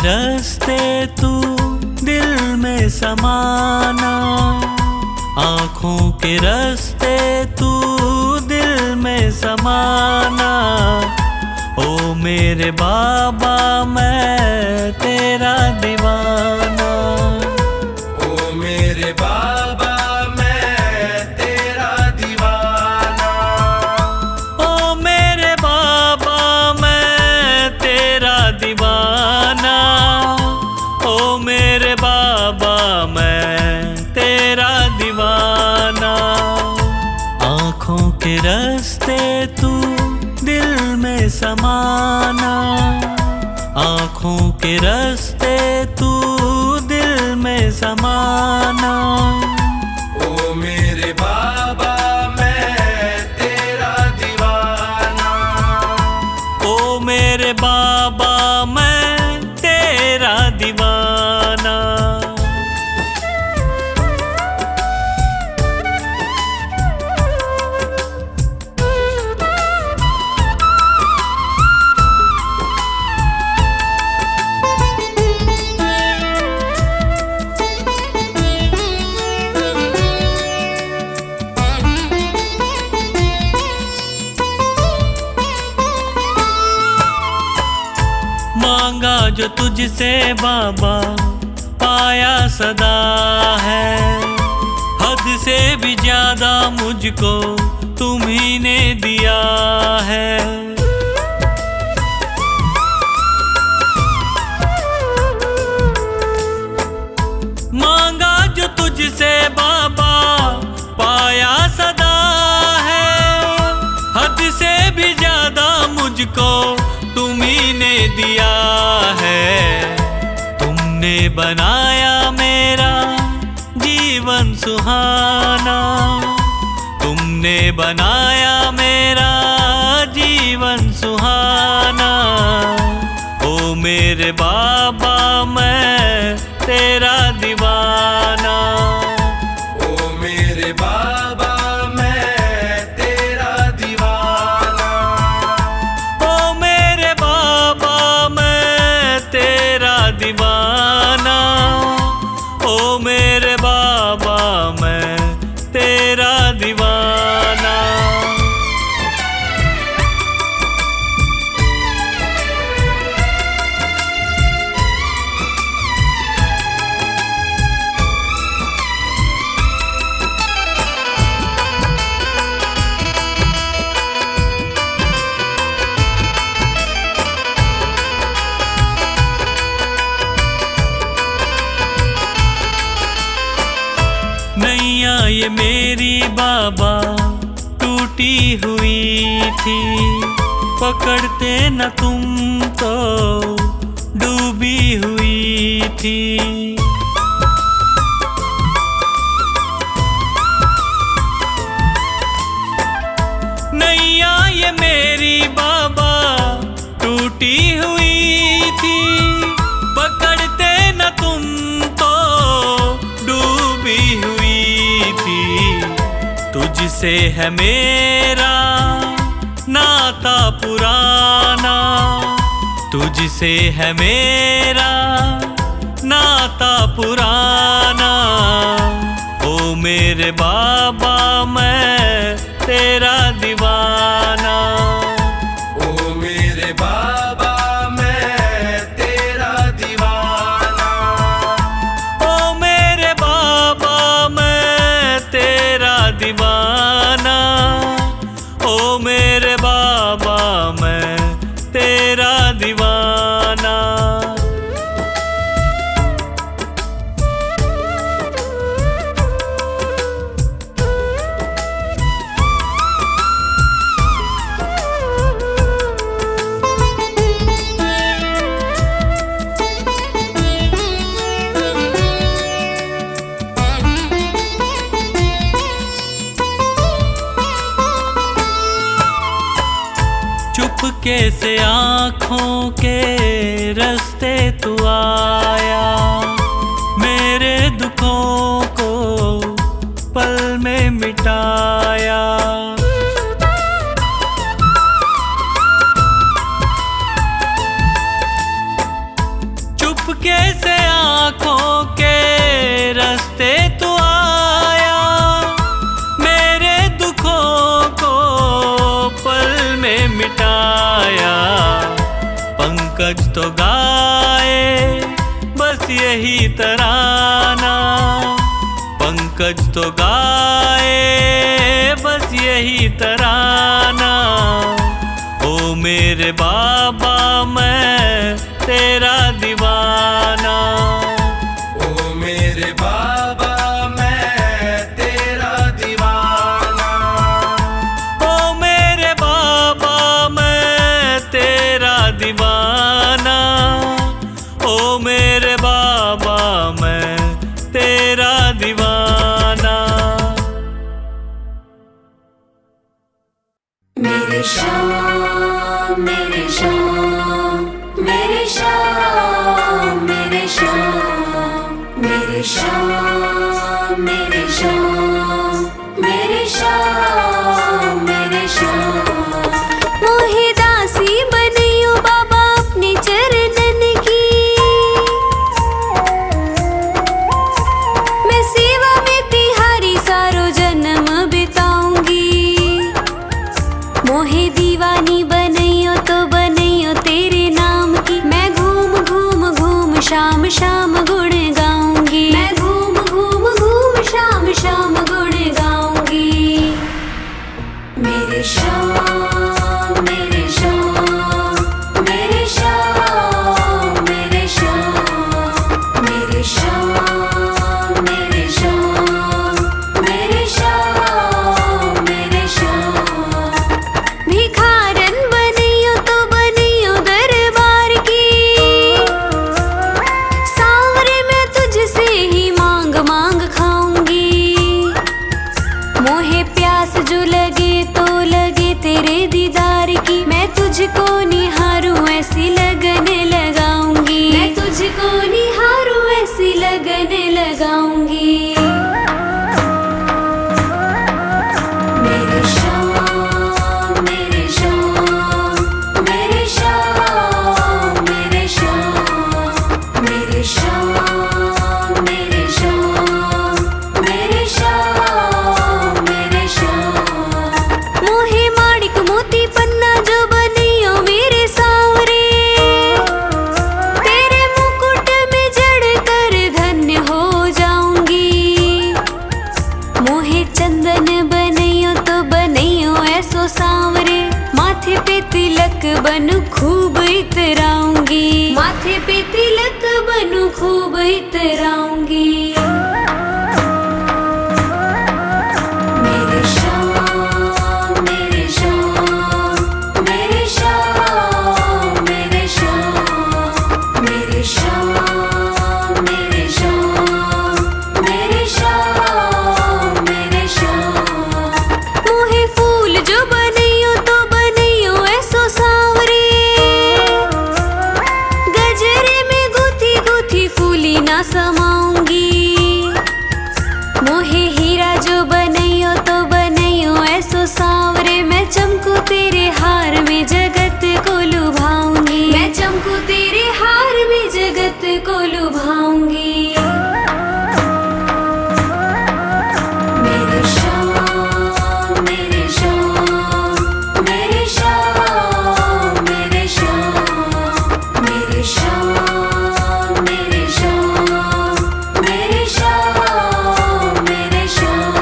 रास्ते तू दिल में समाना, आँखों के रास्ते तू दिल में समाना। ओ मेरे बाबा मैं तेरा दीवाना, ओ मेरे बाबा मैं तेरा दीवाना, ओ मेरे बाबा मैं तेरा दीवाना, ओ मेरे बाबा मैं तेरा दीवाना। आँखों के रास्ते तू दिल में समाना, आँखों के रास्ते तू दिल में समाना। ओ मेरे बाबा मैं तेरा दीवाना, ओ मेरे बाबा मैं तेरा दीवाना। मांगा जो तुझसे बाबा पाया सदा है, हद से भी ज्यादा मुझको तुम्ही ने दिया है। मांगा जो तुझसे बाबा पाया सदा है, हद से भी ज्यादा मुझको तुम्ही ने दिया है। तुमने बनाया मेरा जीवन सुहाना, तुमने बनाया मेरा जीवन सुहाना। ओ मेरे बाबा मैं तेरा दीवाना, ओ मेरे बाबा मैं तेरा दीवाना, ओ मेरे बाबा मैं तेरा दीवाना, ओ मेरे बाबा मैं तेरा दीवाना। नैया ये मेरी बाबा टूटी हुई थी, पकड़ते न तुम तो डूबी हुई थी। नैया ये मेरी बाबा टूटी हुई थी, पकड़ते न तुम तो डूबी हुई थी। तुझसे है मेरा नाता पुराना, तुझसे है मेरा नाता पुराना। ओ मेरे बाबा मैं तेरा दीवाना, ओ मेरे बाबा मैं तेरा दीवाना, ओ मेरे बाबा मैं तेरा दीवाना, ओ मेरे बाबा मैं तेरा दीवाना। चुपके से आँखों के रास्ते तू आया, मेरे दुखों को पल में मिटाया। चुप यही तराना, पंकज तो गाए बस यही तराना। ओ मेरे बाबा मैं तेरा दीवाना, ओ मेरे बाबा मैं तेरा दीवाना, ओ मेरे बाबा मैं तेरा दीवाना, ओ मेरे बाबा मैं तेरा दीवाना। मेरे श्याम मेरे श्याम मेरे श्याम मेरे श्याम मेरे श्याम मेरे श्याम मेरे श्याम मेरे श्याम। मोहे दासी बनियो बाबा अपने चरणन की, मैं सेवा में तिहारी सारो जन्म बिताऊंगी। मोहे दीवानी बनइयो तो बनइयो तेरे नाम की, मैं घूम घूम घूम शाम शाम गुण गाऊंगी, मैं घूम घूम घूम शाम शाम गुण गाऊंगी। मेरे श्याम मेरे श्याम मेरे श्याम मेरे श्याम मेरे श्याम मेरे श्याम मेरे श्याम मेरे श्याम। भिखारन बनियो तो बनियो दरबार की, सांवरे मैं तुझसे ही मांग मांग खाऊंगी। मोहे प्यास जो लगे तो लगे तेरे दीदार की, मैं तुझको निहारूं ऐसी लगन लगाऊंगी, मैं तुझको निहारूं ऐसी लगन लगाऊंगी। मेरे श्याम मेरे श्याम मेरे श्याम मेरे श्याम मेरे श्याम मेरे श्याम मेरे श्याम मेरे श्याम। मोहे माणिक मोती पन्ना जो बनियो मेरे सांवरे, तेरे मुकुट में जड़ कर धन्य हो जाऊंगी। मोहे चंदन बनइयो तो बनइयो ऐसो सांवरे, माथे पे तिलक बनू खूब इतराऊंगी, माथे पे तिलक बनू खूब इतराऊंगी। मेरे श्याम मेरे श्याम मेरे श्याम मेरे श्याम मेरे श्याम मेरे श्याम मेरे श्याम मेरे श्याम। मोहे फूल जो बनइयो तो बनइयो ऐसो सांवरे, गजरे में गुथी गुथी फूली ना समाऊंगी। मोहे हीरा जो बनइयो तो बनइयो ऐसो सांवरे, मैं चमकू तेरे हार में जगत को लुभाऊंगी, मैं चमकू तेरे हार में जगत को लुभाऊंगी। मेरे श्याम मेरे श्याम मेरे श्याम मेरे श्याम मेरे श्याम मेरे श्याम मेरे श्याम मेरे श्याम।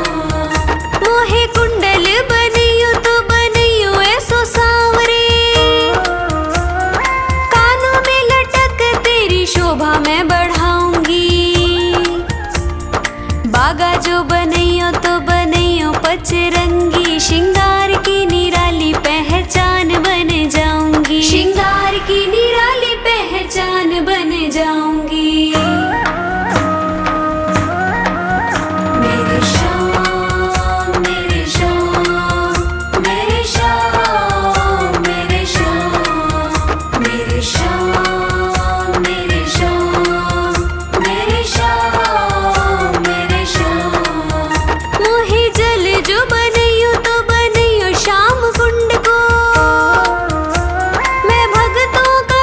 मोहे कुंडल बनियो तो बनियो ऐसो सांवरे, कानों में लटक तेरी शोभा मैं बढ़ाऊंगी। बागा जो बनइयो तो बनइयो पचरंगी, श्रृंगार की निराली पहचान बन जाऊंगी, श्रृंगार की निराली पहचान बन जाऊंगी। मेरे श्याम मेरे श्याम मेरे श्याम मेरे श्याम मेरे श्याम मेरे श्याम मेरे श्याम मेरे श्याम। मोहे जल जो बनइयो तो बनइयो श्याम कुंड को, मैं भक्तों का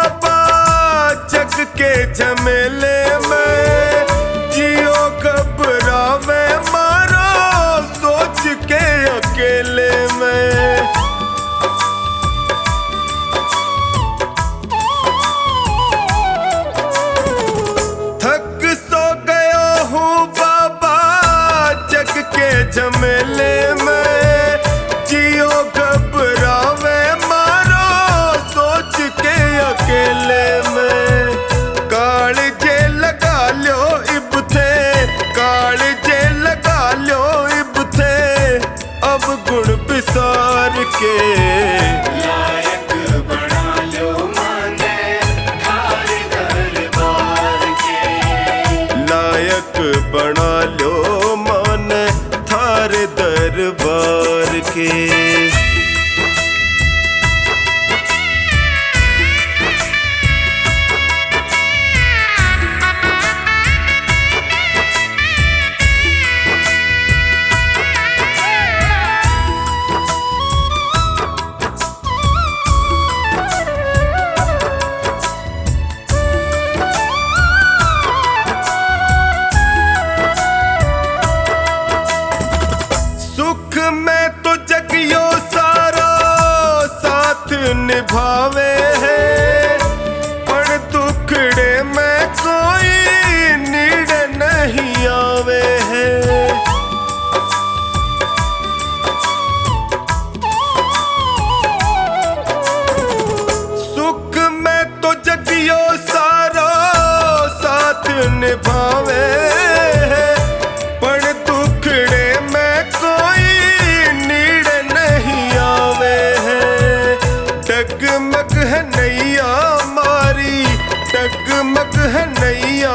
जगमग है नैया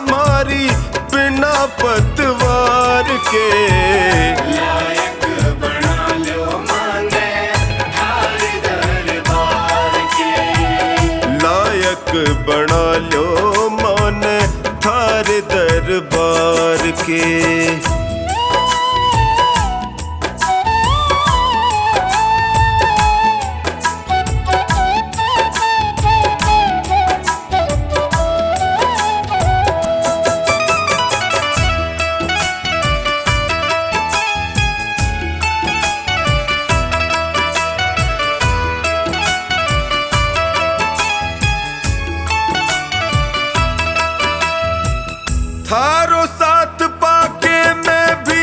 मारी बिना पतवार के। लायक बना लो माने थारे दरबार के। लायक बना लो माने थारे दरबार के। थारो साथ पाके मैं भी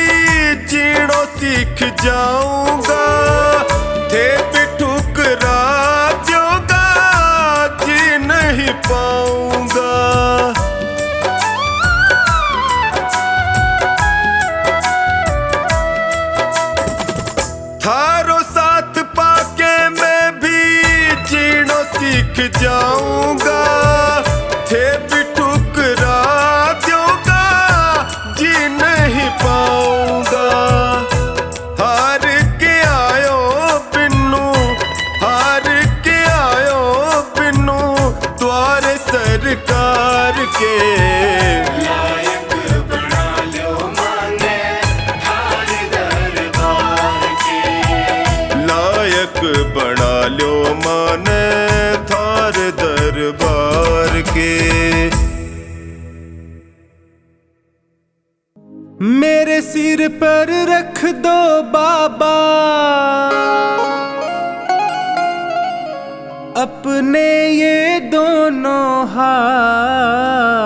जीणो सीख जाऊंगा। थे भी ठुकरा दूंगा जी नहीं पाऊंगा। थारो साथ पाके मैं भी जीणो सीख जाऊंगा। थे भी ठुकरा दूंगा जी नहीं पाऊंगा। हार के आयो बिन्नू, हार के आयो बिन्नू द्वारे सरकार के। लायक बना लो माने थारे दरबार के। लायक बना लो माने थार दरबार के। मेरे सिर पर रख दो बाबा अपने ये दोनों हाथ।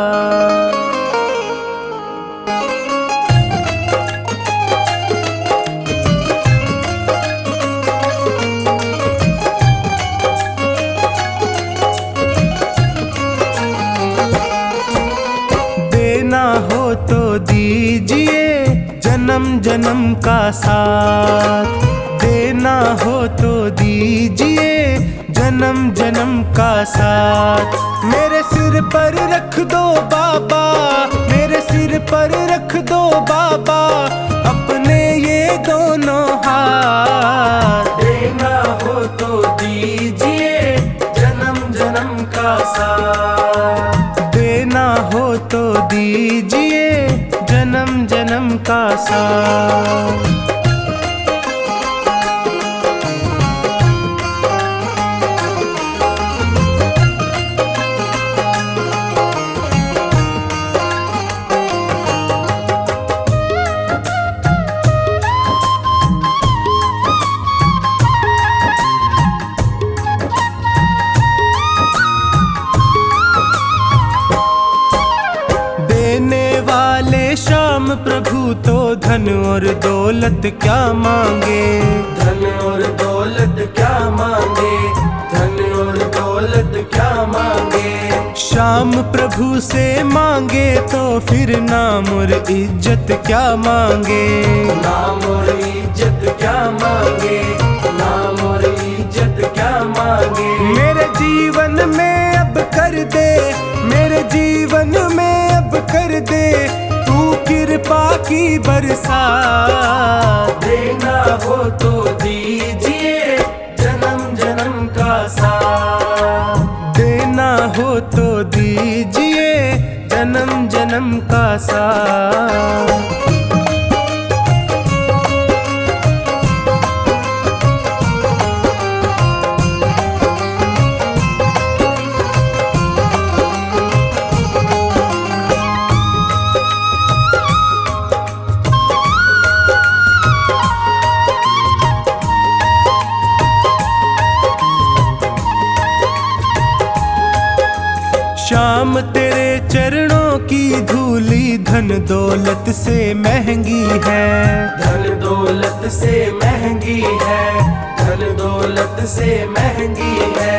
देना हो तो दीजिए जन्म जन्म का साथ। देना हो तो दीजिए जन्म जन्म का साथ। मेरे सिर पर रख दो बाबा, मेरे सिर पर रख दो बाबा अपने ये दोनों हाथ। देना हो तो दीजिए जन्म जन्म का साथ। देना हो तो दीजिए जन्म जन्म का साथ। देने वाले श्याम प्रभु तो धन और दौलत क्या मांगे। धन और दौलत क्या मांगे, धन और दौलत क्या मांगे। श्याम प्रभु से मांगे तो फिर नाम और इज्जत क्या मांगे। नाम और इज्जत क्या मांगे, नाम और इज्जत क्या मांगे। मेरे जीवन में अब कर दे, मेरे जीवन में अब कर दे तू कृपा की बरसात। देना हो तो दीजिए जन्म जन्म का साथ। देना हो तो दीजिए जन्म जन्म का साथ। श्याम तेरे चरणों की धूली धन दौलत से महंगी है। धन दौलत से महंगी है, धन दौलत से महंगी है।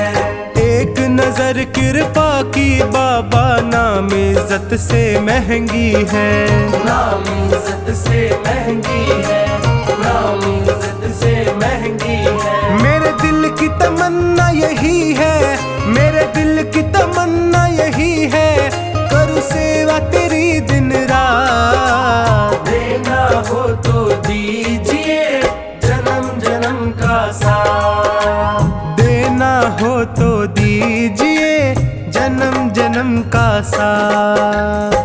एक नजर कृपा की बाबा नाम इज्जत से महंगी है। नाम इज्जत से महंगी है, नाम इज्जत से महंगी है। मेरे दिल की तमन्ना यही है, मेरे दिल की तमन्ना यही जन्म जन्म का साथ।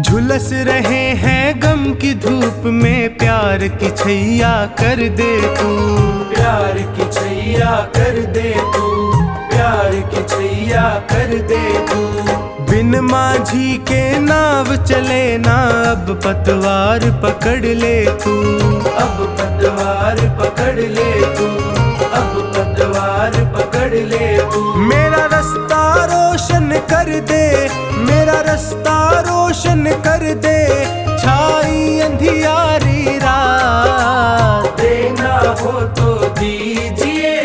झुलस रहे हैं गम की धूप में, प्यार की छैया कर दे तू, प्यार की छैया कर दे तू, प्यार की छैया कर दे तू। बिन माझी के नाव चले ना, अब पतवार पकड़ ले तू, अब पतवार पकड़ ले तू, अब पतवार पकड़ ले तू। मेरा रास्ता रोशन कर दे, मेरा रास्ता रोशन कर दे, छाई अंधियारी रात। देना हो तो दीजिए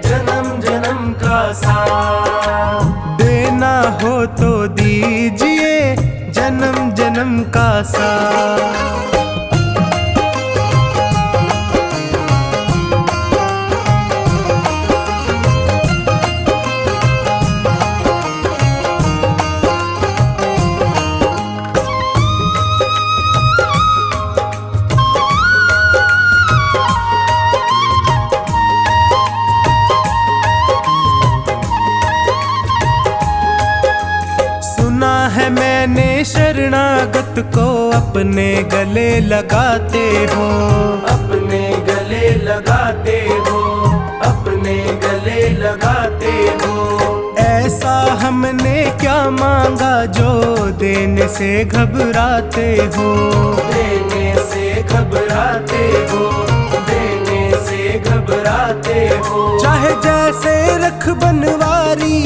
जन्म जन्म का साथ, देना हो तो दीजिए जन्म जन्म का साथ। है मैंने शरणागत को अपने गले लगाते हो, अपने गले लगाते हो, अपने गले लगाते हो। ऐसा हमने क्या मांगा जो देने से घबराते हो, देने से घबराते हो, देने से घबराते हो। चाहे जैसे रख बनवारी,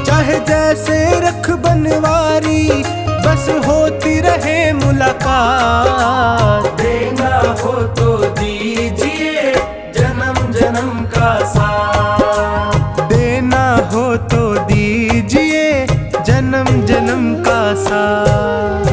चाहे जैसे रख बनवारी, बस होती रहे मुलाकात। देना हो तो दीजिए जन्म जन्म का साथ, देना हो तो दीजिए जन्म जन्म का साथ।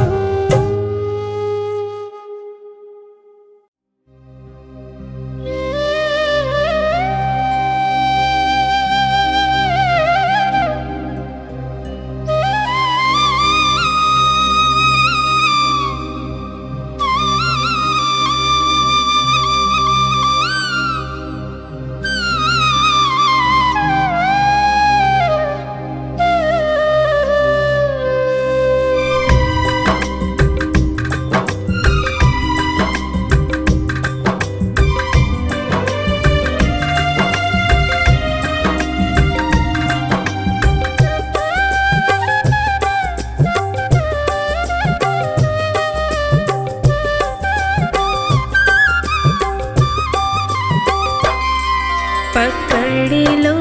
पकड़ लो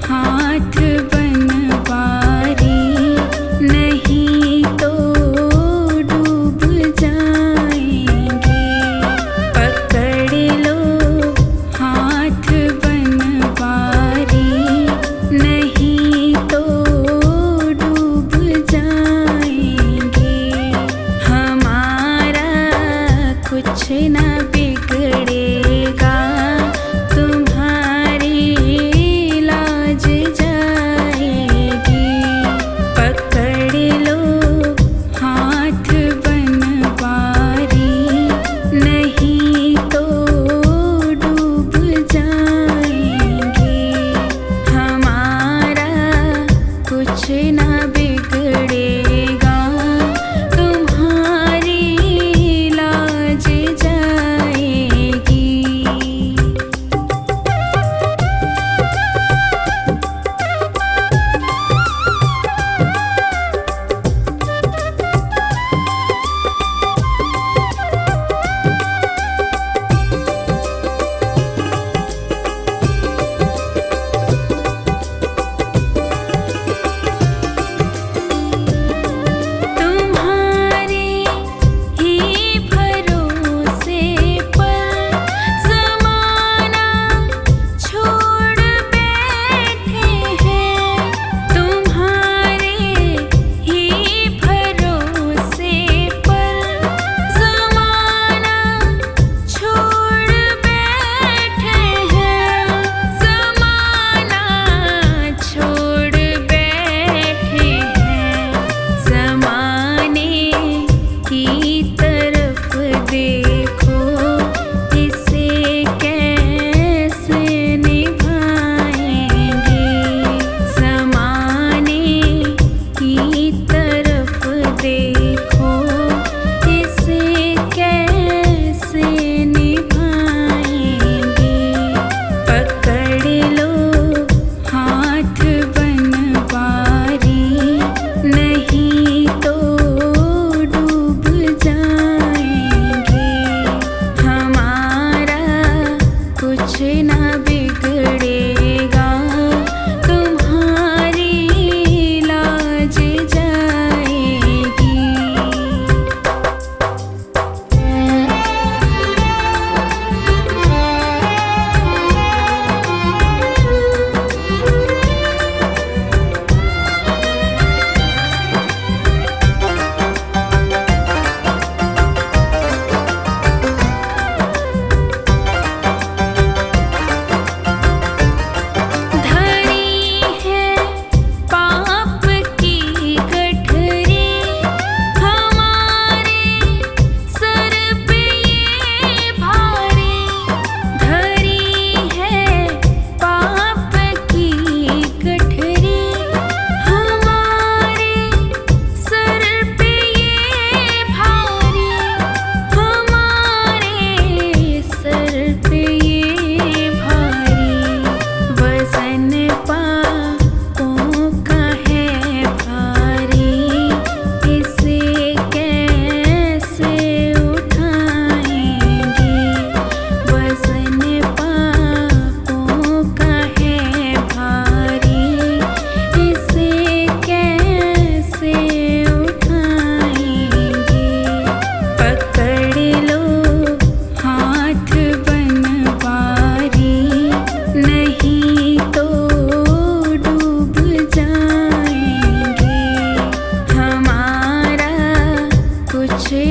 हाथ बनवारी, नहीं तो डूब जाएंगे। पकड़ लो हाथ बनवारी, नहीं तो डूब जाएंगे। हमारा कुछ ना बिगड़ेगा, तुम्हारी लाज जाए।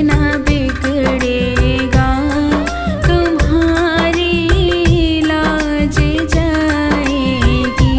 ना बिगड़ेगा, तुम्हारी लाज जाएगी।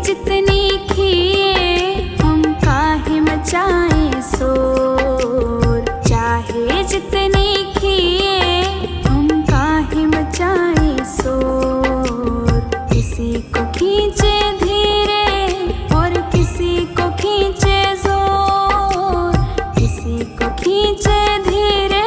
जितने किए हम काहे मचाएं शोर, चाहे जितने किए हम काहे मचाएं शोर। किसी को खींचे धीरे और किसी को खींचे जोर, किसी को खींचे धीरे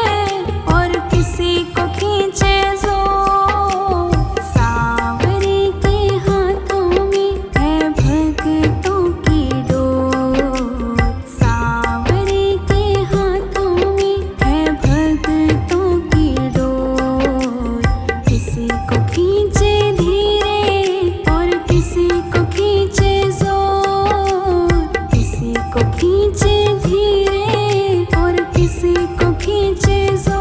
और किसी को खींचे जोर। सांवरे के हाथों में है भक्तों की डोर, सांवरे के हाथों में है भक्तों की डोर। किसी को खींचे धीरे और किसी को खींचे जोर, किसी को खींचे धीरे और किसी को खींचे जोर।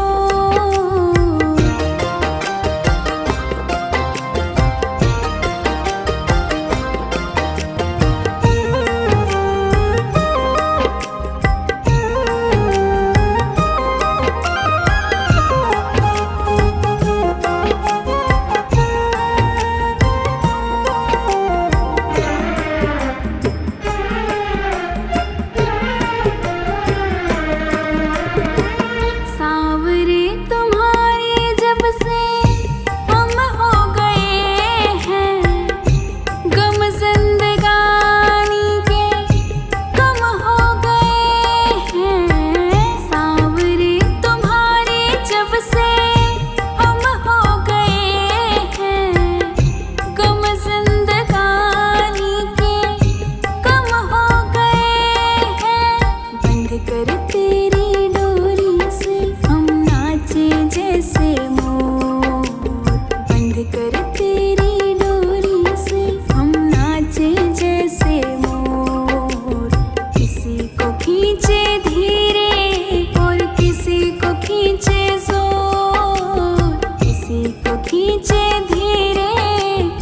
सांवरे तुम्हारे जब से हम हो गए हैं, गम जिंदगानी के कम हो गए हैं। सांवरे तुम्हारे जब से हम हो गए हैं, गम जिंदगानी के कम हो गए हैं। बंद कर तेरी डोरी से हम नाचे जैसे मोर, बंद कर तेरी डोरी से हम नाचे जैसे मोर। किसी को खींचे धीरे और किसी को खींचे जोर, किसी को खींचे धीरे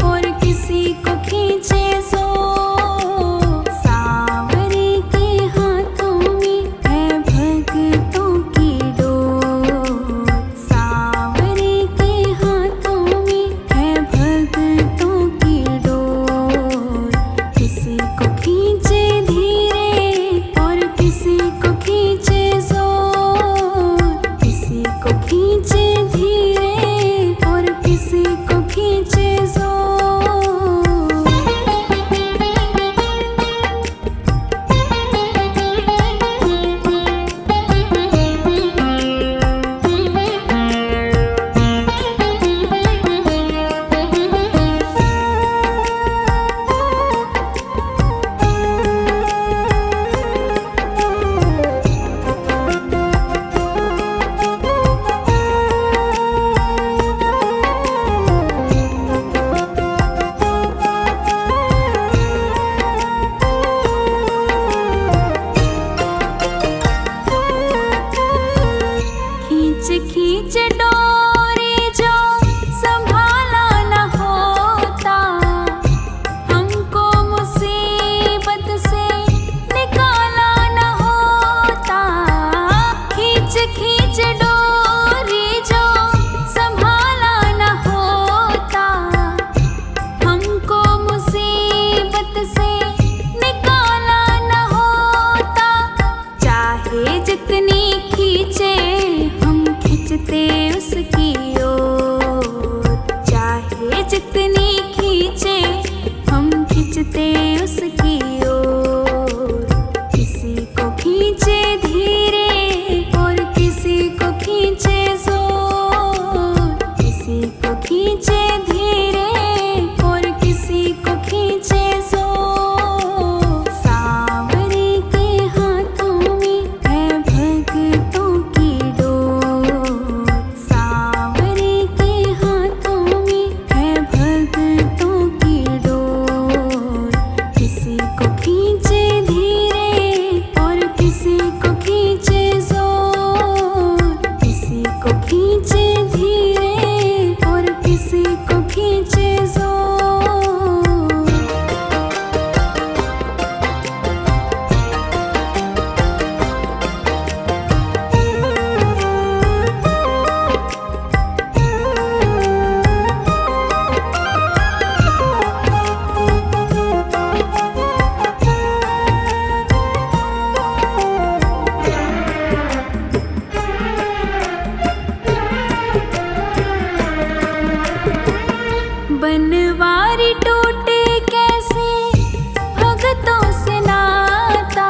और किसी को खींचे जोर। सांवरे के हाथों में है भक्तों की डोर, सांवरे के हाथों में है भक्तों की डोर। किसी को खींचे धीरे और किसी को खींचे जोर, किसी को खींचे धीरे और किसी को खींचे जोर। खींच खींच डोरी जो संभाला न होता, हमको मुसीबत से निकाला न होता। खींच खींच डोरी जो संभाला न होता, हमको मुसीबत से निकाला न होता। चाहे जितनी खींचे हम खींचते उसकी ओर, चाहे जितनी खींचे हम खींचते उसकी ओर। किसी को खींचे धीरे और किसी को खींचे जोर, किसी को खींचे धीरे और किसी को खींचे जोर। सांवरे के हाथों में है भक्तों की डोर, सांवरे के हाथों में है भक्तों की डोर। बनवारी टूटे कैसे भगतों से नाता,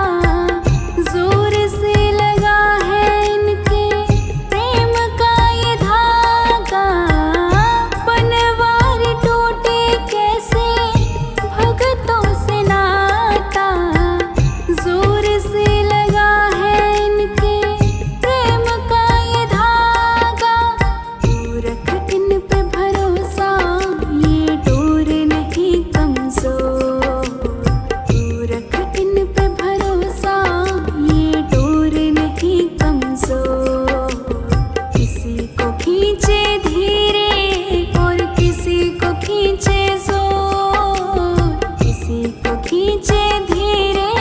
जोर से लगा है इनके प्रेम का ये धागा। बनवारी टूटे कैसे भगतों से नाता, जोर से लगा है इनके प्रेम का ये धागा। तू रख इन पे भरोसा, ये डोर नहीं कमजोर। तू रख इन पे भरोसा, ये डोर नहीं कमजोर। किसी को खींचे धीरे और किसी को खींचे जोर। किसी को खींचे धीरे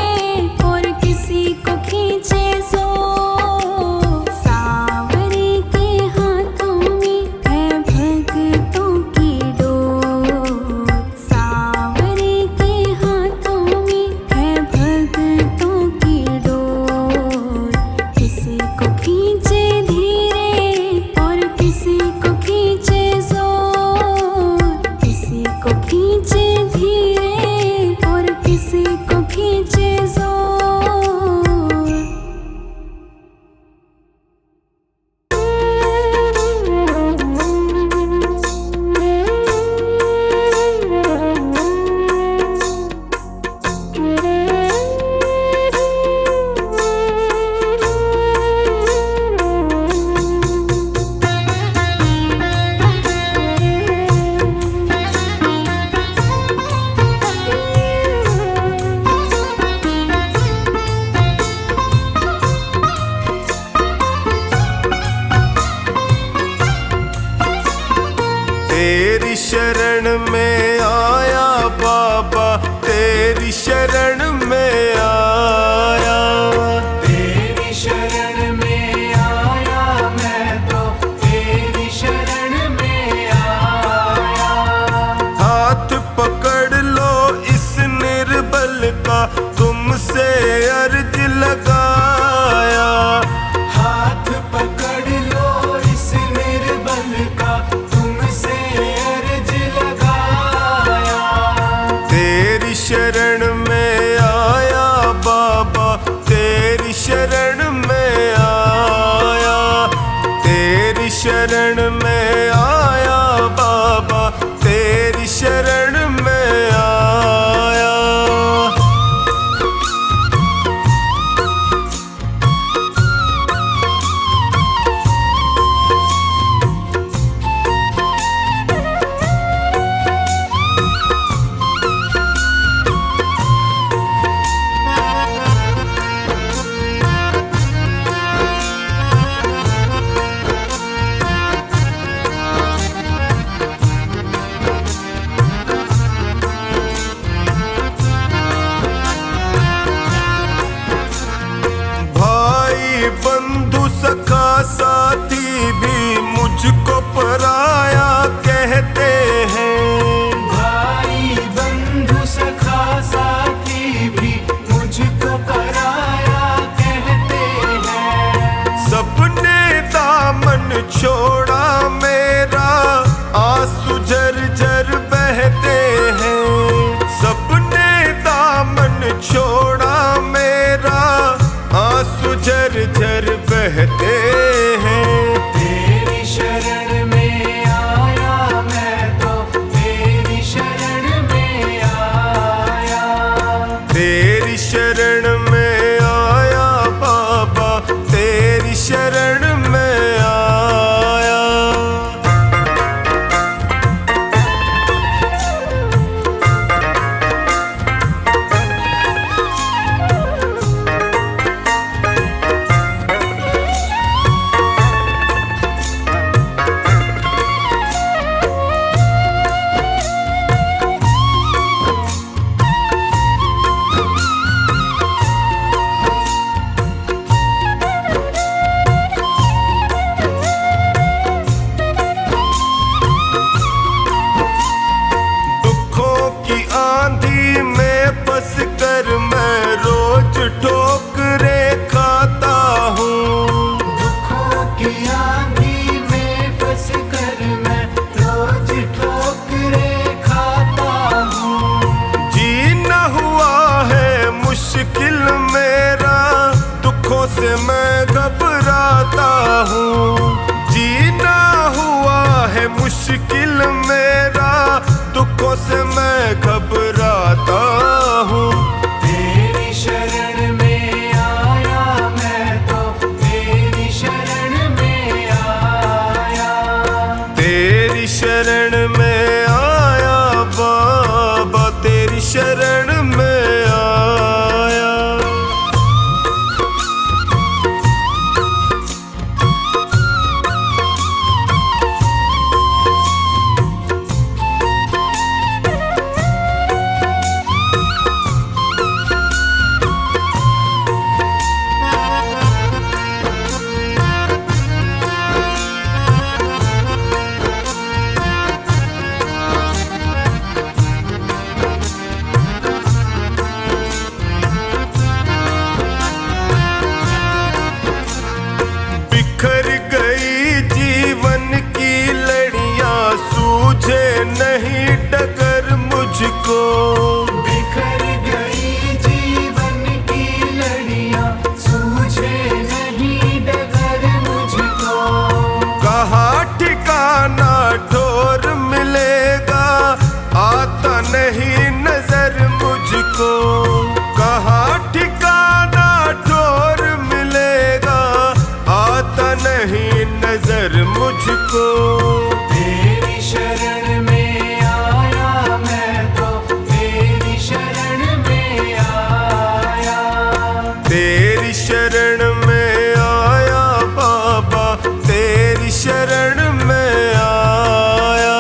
और किसी को खींचे जोर। सांवरे के हाथों में है भगतों की डोर। सांवरे के हाथों में है भगतों की डोर। किसी को खींचे धीरे और किसी को खींचे जोर। किसी को खींचे धीरे और किसी को खींचे जोर। तेरी शरण में आया बाबा, तेरी शरण में आया। तेरी शरण में आया मैं तो, तेरी शरण में आया। हाथ पकड़ लो इस निर्बल का, तुमसे अर्ज लगाया। हाथ पकड़ लो इस निर्बल का, तुमसे अर्ज लगाया। तेरी शरण में मुश्किल मेरा, दुखों से मैं घबराता हूँ। तेरी शरण में आया मैं तो, तेरी शरण में आया। तेरी शरण में आया बाबा, तेरी शरण में आया। बिखर गई जीवन की लड़ियां, सूझे नहीं डगर मुझको। बिखर गई जीवन की लड़ियां, सूझे नहीं डगर मुझको। कहाँ ठिकाना ठोर मिलेगा, आता नहीं नजर मुझको। कहाँ ठिकाना ठोर मिलेगा, आता नहीं नजर मुझको। तेरी शरण में आया मैं तो, तेरी शरण में आया। तेरी शरण में आया बाबा, तेरी शरण में आया।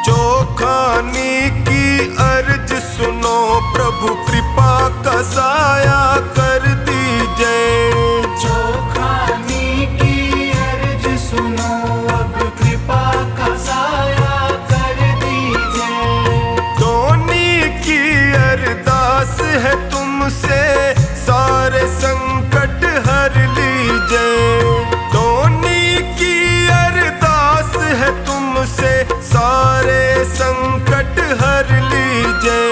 चौखानी की अर्ज सुनो प्रभु, कृपा का साया कर दीजिए। चौखानी की अर्ज सुनो, अब कृपा का साया कर दीजिए। धोनी की अरदास है तुमसे, सारे संकट हर लीजिए। धोनी की अरदास है तुमसे, सारे संकट हर लीजिए।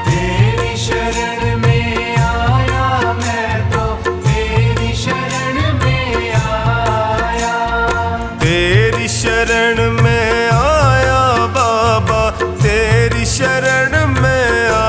तेरी शरण में आया मैं तो, तेरी शरण में आया। तेरी शरण में आया बाबा, तेरी शरण में आया।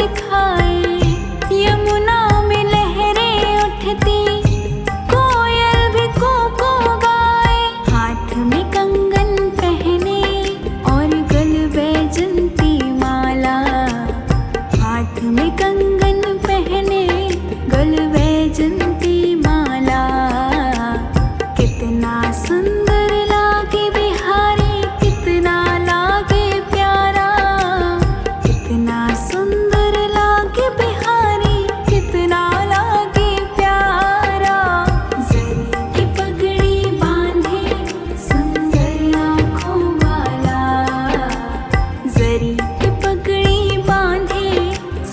दिखाए। यमुना में लहरें उठती, कोयल भी को गाए। हाथ में कंगन पहने और गल बैजंती माला। हाथ में कंगन पहने गल बैजंती माला। कितना सुंदर लागे बिहारी, कितना लागे प्यारा। कितना सुंदर लागे बिहारी, कितना लागे प्यारा। जरी की पगड़ी बांधे सुंदर आँखों वाला। जरी की पगड़ी बांधे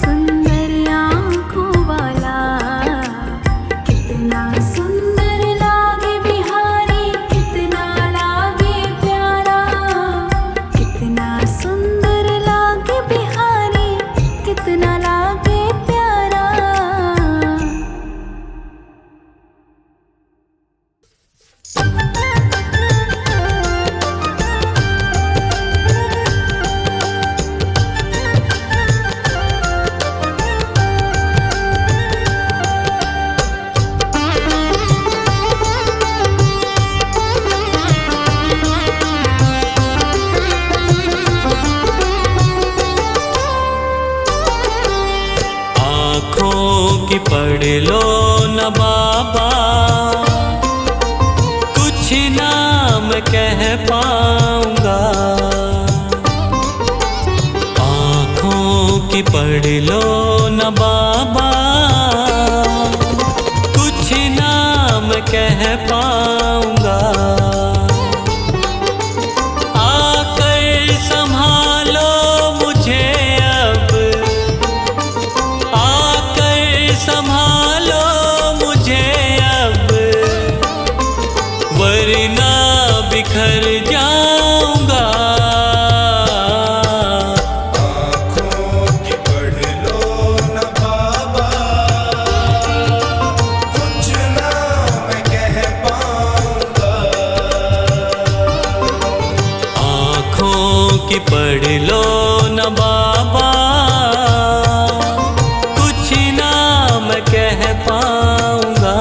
सुंदर आँखों वाला। कितना सुंदर लागे बिहारी, कितना लागे प्यारा। कितना सुंदर लागे बिहारी, कितना लागे प्यारा। आँखों की पढ़ लो न बाबा, कुछ नाम कह पाऊंगा। आँखों की पढ़ लो न बाबा, कुछ नाम कह पाऊंगा। आकर संभालो मुझे अब, आकर संभालो मुझे अब, वरना बिखर जाऊंगा। आँखों की पढ़ लो न बाबा, कुछ ना मैं कह पाऊंगा। आँखों की पढ़ लो न बाबा, कुछ नाम कह पाऊंगा।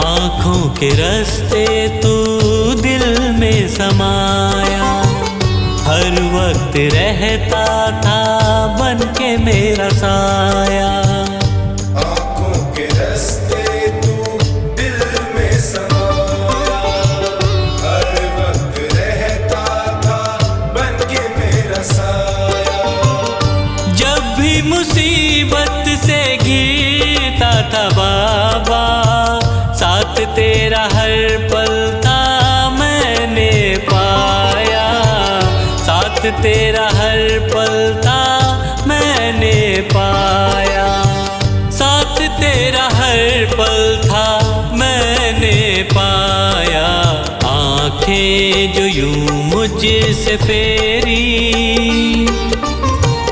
आँखों के रास्ते तू दिल में समाया, हर वक्त रहता था बन के मेरा साया। आँखों के रास्ते तू दिल में समाया, हर वक्त रहता था बन के मेरा साया। जब भी मुसीबत से घिरता था बाबा, साथ तेरा हर पल था मैंने पाया। साथ तेरा हर पल था मैंने पाया। साथ तेरा हर पल था मैंने पाया। आँखें जो यूं मुझसे फेरी,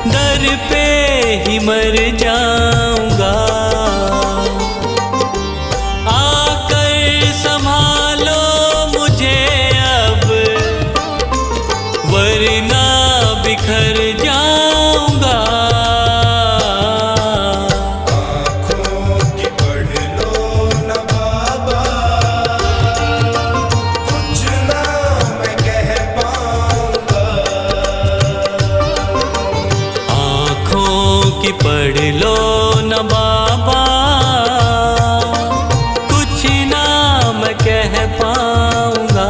दर पे ही मर जाऊंगा। आकर संभालो मुझे अब, वरना बिखर जाऊंगा। आँखों की पढ़ लो न बाबा, कुछ ना मैं कह पाऊंगा। आँखों की पढ़ लो न बाबा, कुछ नाम कह पाऊंगा।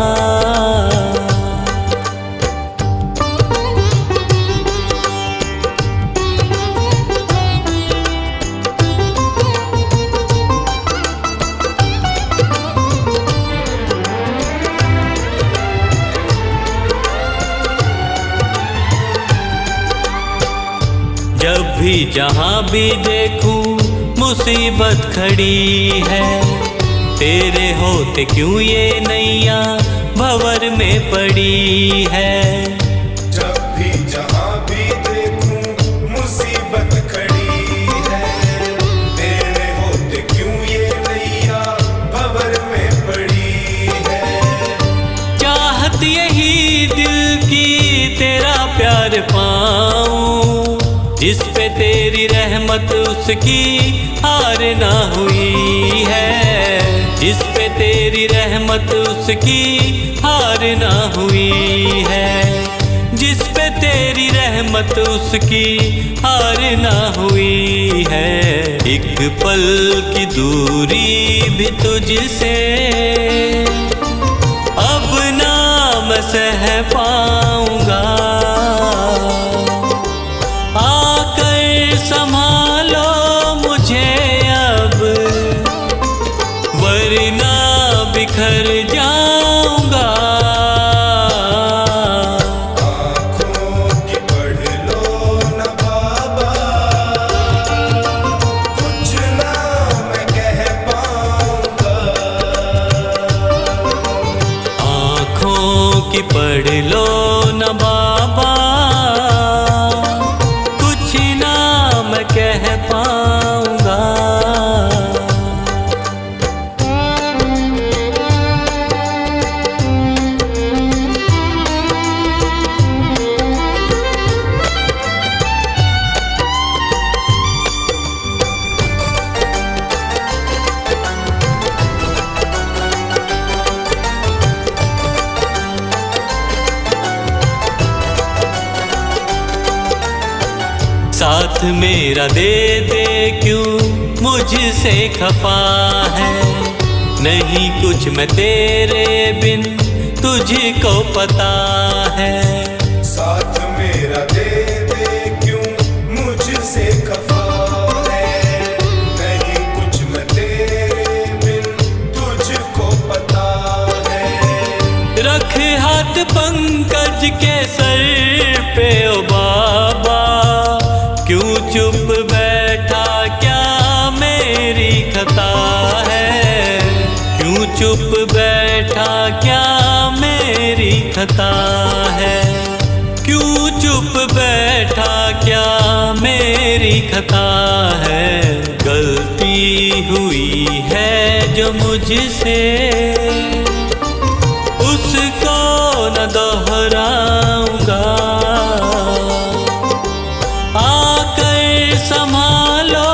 जब भी जहाँ भी देखूं मुसीबत खड़ी है। तेरे होते क्यों ये नैया भंवर में पड़ी है। जब भी जहाँ भी देखूं मुसीबत खड़ी है। तेरे होते क्यों ये नैया भंवर में पड़ी है। चाहत यही दिल की तेरा प्यार पाऊं, जिस पे तेरी रहमत उसकी हार ना हुई है। जिस पे तेरी रहमत उसकी हार ना हुई है। जिस पे तेरी रहमत उसकी हार ना हुई है। एक पल की दूरी भी तुझसे अब ना मैं सह पाऊंगा। आकर संभालो मुझे अब, वरना बिखर जाऊंगा। आँखों की पढ़ लो न बाबा, कुछ ना मैं कह पाऊंगा। आँखों की पढ़ लो न बाबा, कुछ ना मैं कह पाऊंगा। साथ मेरा दे दे क्यों मुझसे खफा है। नहीं कुछ मैं तेरे बिन तुझको पता है। साथ मेरा दे दे क्यों मुझसे खफा है। नहीं कुछ मैं तेरे बिन तुझको पता है। रख हाथ पंकज के सर पे ओ बाबा, क्यों चुप बैठा क्या मेरी खता है। क्यों चुप बैठा क्या मेरी खता है। क्यों चुप बैठा क्या मेरी खता है। गलती हुई है जो मुझसे उसको न दोहराऊंगा। आकर संभालो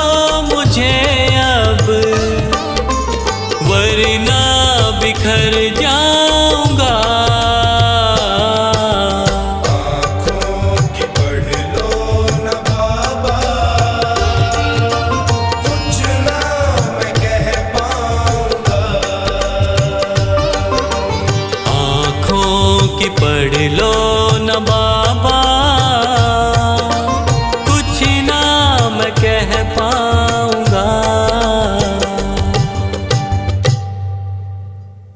मुझे अब, वरना बिखर जाऊंगा। आँखों की पढ़ लो न बाबा, कुछ ना मैं कह पाऊंगा। आँखों की पढ़ लो